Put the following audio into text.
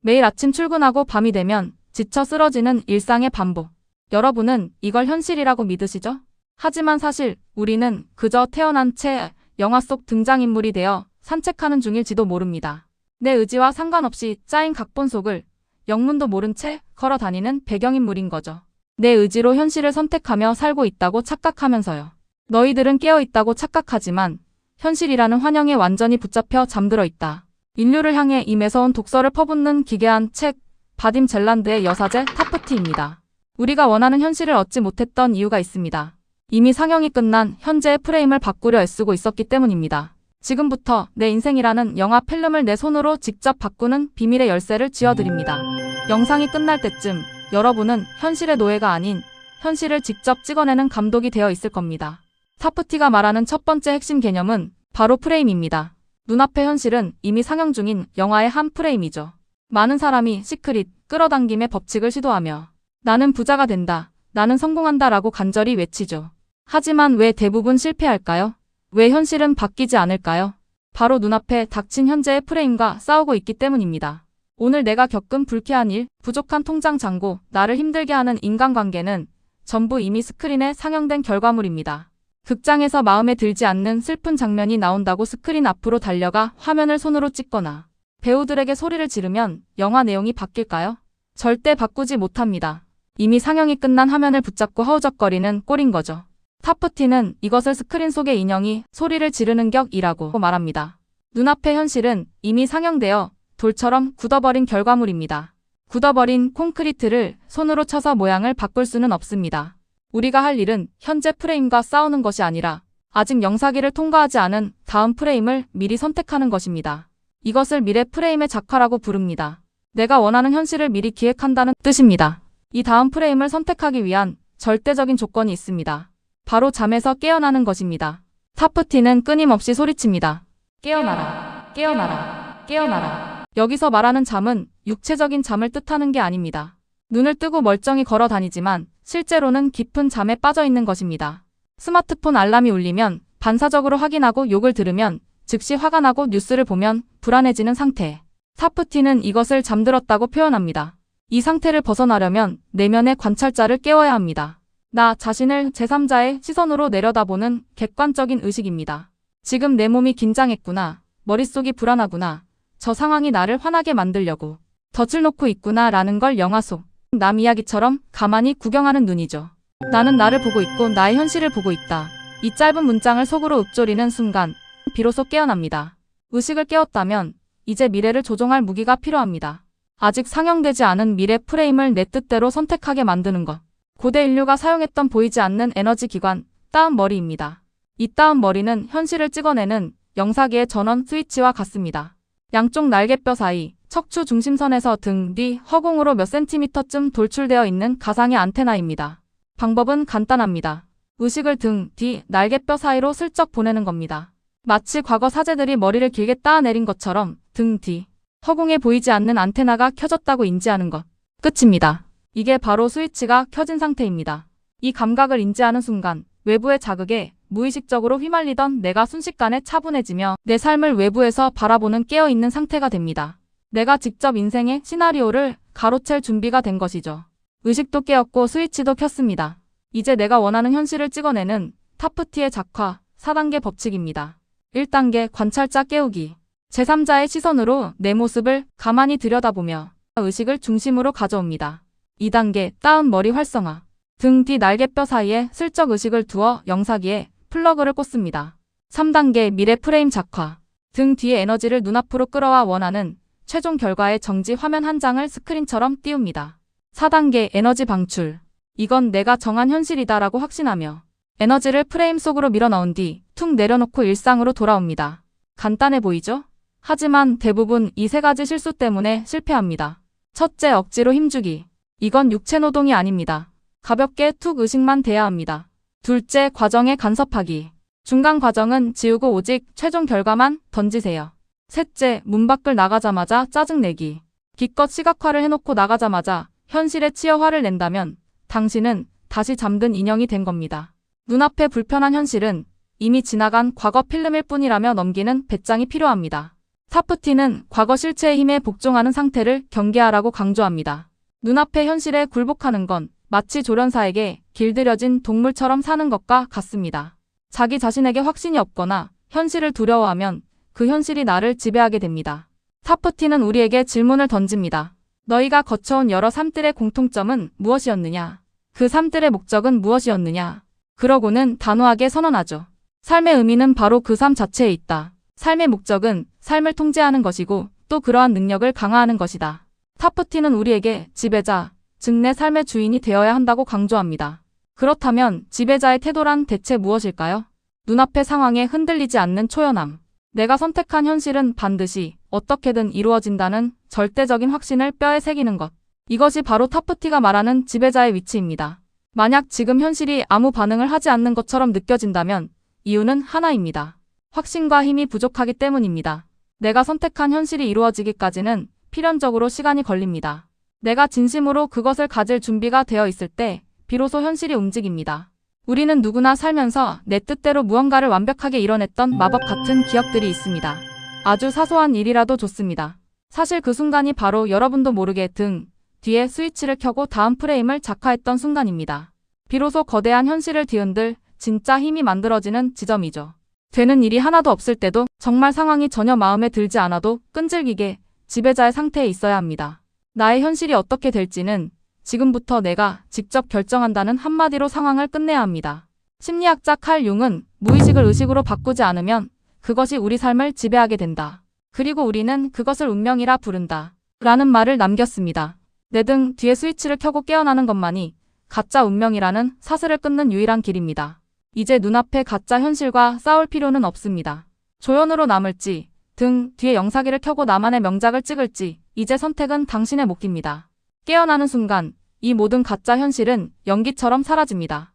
매일 아침 출근하고 밤이 되면 지쳐 쓰러지는 일상의 반복. 여러분은 이걸 현실이라고 믿으시죠? 하지만 사실 우리는 그저 태어난 채 영화 속 등장인물이 되어 산책하는 중일지도 모릅니다. 내 의지와 상관없이 짜인 각본 속을 영문도 모른 채 걸어 다니는 배경인물인 거죠. 내 의지로 현실을 선택하며 살고 있다고 착각하면서요. 너희들은 깨어 있다고 착각하지만 현실이라는 환영에 완전히 붙잡혀 잠들어 있다. 인류를 향해 이 매서운 독서를 퍼붓는 기괴한 책, 바딤 젤란드의 여사제 타프티입니다. 우리가 원하는 현실을 얻지 못했던 이유가 있습니다. 이미 상영이 끝난 현재의 프레임을 바꾸려 애쓰고 있었기 때문입니다. 지금부터 내 인생이라는 영화 필름을 내 손으로 직접 바꾸는 비밀의 열쇠를 쥐어드립니다. 영상이 끝날 때쯤 여러분은 현실의 노예가 아닌 현실을 직접 찍어내는 감독이 되어 있을 겁니다. 타프티가 말하는 첫 번째 핵심 개념은 바로 프레임입니다. 눈앞의 현실은 이미 상영 중인 영화의 한 프레임이죠. 많은 사람이 시크릿, 끌어당김의 법칙을 시도하며 나는 부자가 된다, 나는 성공한다 라고 간절히 외치죠. 하지만 왜 대부분 실패할까요? 왜 현실은 바뀌지 않을까요? 바로 눈앞에 닥친 현재의 프레임과 싸우고 있기 때문입니다. 오늘 내가 겪은 불쾌한 일, 부족한 통장 잔고, 나를 힘들게 하는 인간관계는 전부 이미 스크린에 상영된 결과물입니다. 극장에서 마음에 들지 않는 슬픈 장면이 나온다고 스크린 앞으로 달려가 화면을 손으로 찍거나 배우들에게 소리를 지르면 영화 내용이 바뀔까요? 절대 바꾸지 못합니다. 이미 상영이 끝난 화면을 붙잡고 허우적거리는 꼴인 거죠. 타프티는 이것을 스크린 속의 인형이 소리를 지르는 격이라고 말합니다. 눈앞의 현실은 이미 상영되어 돌처럼 굳어버린 결과물입니다. 굳어버린 콘크리트를 손으로 쳐서 모양을 바꿀 수는 없습니다. 우리가 할 일은 현재 프레임과 싸우는 것이 아니라 아직 영사기를 통과하지 않은 다음 프레임을 미리 선택하는 것입니다. 이것을 미래 프레임의 작화라고 부릅니다. 내가 원하는 현실을 미리 기획한다는 뜻입니다. 이 다음 프레임을 선택하기 위한 절대적인 조건이 있습니다. 바로 잠에서 깨어나는 것입니다. 타프티는 끊임없이 소리칩니다. 깨어나라, 깨어나라, 깨어나라. 여기서 말하는 잠은 육체적인 잠을 뜻하는 게 아닙니다. 눈을 뜨고 멀쩡히 걸어 다니지만 실제로는 깊은 잠에 빠져 있는 것입니다. 스마트폰 알람이 울리면 반사적으로 확인하고 욕을 들으면 즉시 화가 나고 뉴스를 보면 불안해지는 상태. 타프티는 이것을 잠들었다고 표현합니다. 이 상태를 벗어나려면 내면의 관찰자를 깨워야 합니다. 나 자신을 제3자의 시선으로 내려다보는 객관적인 의식입니다. 지금 내 몸이 긴장했구나. 머릿속이 불안하구나. 저 상황이 나를 화나게 만들려고 덫을 놓고 있구나 라는 걸 영화 속 남 이야기처럼 가만히 구경하는 눈이죠. 나는 나를 보고 있고 나의 현실을 보고 있다. 이 짧은 문장을 속으로 읊조리는 순간 비로소 깨어납니다. 의식을 깨웠다면 이제 미래를 조종할 무기가 필요합니다. 아직 상영되지 않은 미래 프레임을 내 뜻대로 선택하게 만드는 것. 고대 인류가 사용했던 보이지 않는 에너지 기관, 다운머리입니다. 이 다운머리는 현실을 찍어내는 영사기의 전원 스위치와 같습니다. 양쪽 날개뼈 사이, 척추 중심선에서 등 뒤 허공으로 몇 센티미터쯤 돌출되어 있는 가상의 안테나입니다. 방법은 간단합니다. 의식을 등 뒤 날개뼈 사이로 슬쩍 보내는 겁니다. 마치 과거 사제들이 머리를 길게 따내린 것처럼 등 뒤 허공에 보이지 않는 안테나가 켜졌다고 인지하는 것. 끝입니다. 이게 바로 스위치가 켜진 상태입니다. 이 감각을 인지하는 순간 외부의 자극에 무의식적으로 휘말리던 내가 순식간에 차분해지며 내 삶을 외부에서 바라보는 깨어있는 상태가 됩니다. 내가 직접 인생의 시나리오를 가로챌 준비가 된 것이죠. 의식도 깨었고 스위치도 켰습니다. 이제 내가 원하는 현실을 찍어내는 타프티의 작화 4단계 법칙입니다. 1단계 관찰자 깨우기. 제3자의 시선으로 내 모습을 가만히 들여다보며 의식을 중심으로 가져옵니다. 2단계 다운머리 활성화. 등 뒤 날개뼈 사이에 슬쩍 의식을 두어 영사기에 플러그를 꽂습니다. 3단계 미래 프레임 작화. 등 뒤의 에너지를 눈앞으로 끌어와 원하는 최종 결과의 정지 화면 한 장을 스크린처럼 띄웁니다. 4단계 에너지 방출. 이건 내가 정한 현실이다라고 확신하며 에너지를 프레임 속으로 밀어넣은 뒤 툭 내려놓고 일상으로 돌아옵니다. 간단해 보이죠? 하지만 대부분 이 세 가지 실수 때문에 실패합니다. 첫째, 억지로 힘주기. 이건 육체 노동이 아닙니다. 가볍게 툭 의식만 돼야 합니다. 둘째, 과정에 간섭하기. 중간 과정은 지우고 오직 최종 결과만 던지세요. 셋째, 문 밖을 나가자마자 짜증내기. 기껏 시각화를 해놓고 나가자마자 현실에 치여 화를 낸다면 당신은 다시 잠든 인형이 된 겁니다. 눈앞에 불편한 현실은 이미 지나간 과거 필름일 뿐이라며 넘기는 배짱이 필요합니다. 사프티는 과거 실체의 힘에 복종하는 상태를 경계하라고 강조합니다. 눈앞의 현실에 굴복하는 건 마치 조련사에게 길들여진 동물처럼 사는 것과 같습니다. 자기 자신에게 확신이 없거나 현실을 두려워하면 그 현실이 나를 지배하게 됩니다. 사프티는 우리에게 질문을 던집니다. 너희가 거쳐온 여러 삶들의 공통점은 무엇이었느냐? 그 삶들의 목적은 무엇이었느냐? 그러고는 단호하게 선언하죠. 삶의 의미는 바로 그 삶 자체에 있다. 삶의 목적은 삶을 통제하는 것이고 또 그러한 능력을 강화하는 것이다. 사프티는 우리에게 지배자, 즉 내 삶의 주인이 되어야 한다고 강조합니다. 그렇다면 지배자의 태도란 대체 무엇일까요? 눈앞의 상황에 흔들리지 않는 초연함. 내가 선택한 현실은 반드시 어떻게든 이루어진다는 절대적인 확신을 뼈에 새기는 것. 이것이 바로 사프티가 말하는 지배자의 위치입니다. 만약 지금 현실이 아무 반응을 하지 않는 것처럼 느껴진다면 이유는 하나입니다. 확신과 힘이 부족하기 때문입니다. 내가 선택한 현실이 이루어지기까지는 필연적으로 시간이 걸립니다. 내가 진심으로 그것을 가질 준비가 되어 있을 때 비로소 현실이 움직입니다. 우리는 누구나 살면서 내 뜻대로 무언가를 완벽하게 이뤄냈던 마법 같은 기억들이 있습니다. 아주 사소한 일이라도 좋습니다. 사실 그 순간이 바로 여러분도 모르게 등 뒤에 스위치를 켜고 다음 프레임을 작화했던 순간입니다. 비로소 거대한 현실을 뒤흔들 진짜 힘이 만들어지는 지점이죠. 되는 일이 하나도 없을 때도 정말 상황이 전혀 마음에 들지 않아도 끈질기게 지배자의 상태에 있어야 합니다. 나의 현실이 어떻게 될지는 지금부터 내가 직접 결정한다는 한마디로 상황을 끝내야 합니다. 심리학자 칼 융은 무의식을 의식으로 바꾸지 않으면 그것이 우리 삶을 지배하게 된다. 그리고 우리는 그것을 운명이라 부른다. 라는 말을 남겼습니다. 내 등 뒤에 스위치를 켜고 깨어나는 것만이 가짜 운명이라는 사슬을 끊는 유일한 길입니다. 이제 눈앞의 가짜 현실과 싸울 필요는 없습니다. 조연으로 남을지 등 뒤에 영사기를 켜고 나만의 명작을 찍을지 이제 선택은 당신의 몫입니다. 깨어나는 순간 이 모든 가짜 현실은 연기처럼 사라집니다.